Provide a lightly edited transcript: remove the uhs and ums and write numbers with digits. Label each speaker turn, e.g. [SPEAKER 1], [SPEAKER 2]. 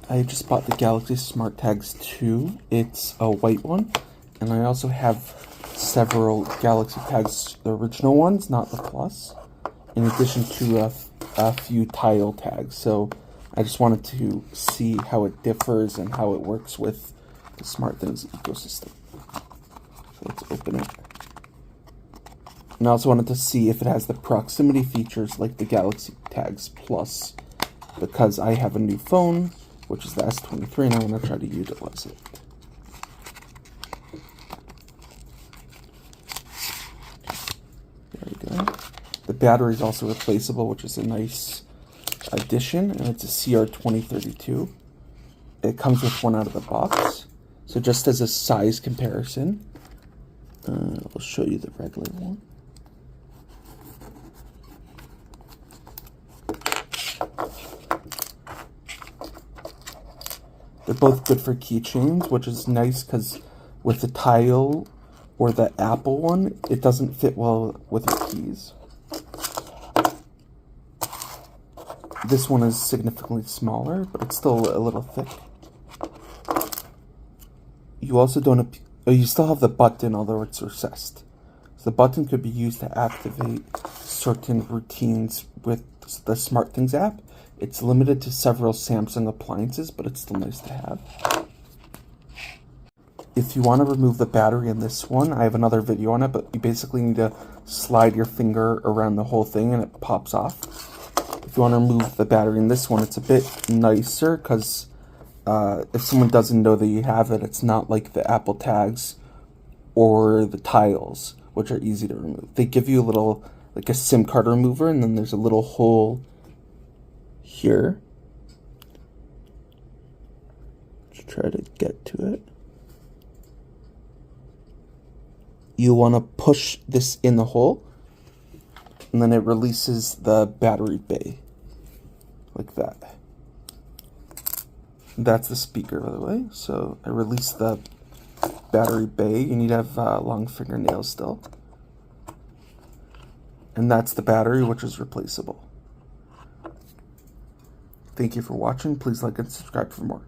[SPEAKER 1] I just bought the Galaxy SmartTags 2. It's a white one, and I also have several Galaxy tags, the original ones, not the Plus, in addition to a few tile tags. So I just wanted to see how it differs and how it works with the SmartThings ecosystem. So let's open it. And I also wanted to see if it has the proximity features like the Galaxy Tags Plus, because I have a new phone, which is the S23, and I want to try to utilize it. There we go. The battery is also replaceable, which is a nice addition, and it's a CR2032. It comes with one out of the box. So just as a size comparison, I'll show you the regular one. They're both good for keychains, which is nice because with the tile or the Apple one, it doesn't fit well with your keys. This one is significantly smaller, but it's still a little thick. You also you still have the button, although it's recessed. So the button could be used to activate certain routines with the SmartThings app. It's limited to several Samsung appliances, but it's still nice to have. If you want to remove the battery in this one, I have another video on it, but you basically need to slide your finger around the whole thing and it pops off. If you want to remove the battery in this one, it's a bit nicer because if someone doesn't know that you have it, it's not like the Apple tags or the tiles, which are easy to remove. They give you a little, like a SIM card remover, and then there's a little hole here. Let's try to get to it. You want to push this in the hole, and then it releases the battery bay, like that. That's the speaker, by the way. So I release the battery bay. You need to have long fingernails still. And that's the battery, which is replaceable. Thank you for watching. Please like and subscribe for more.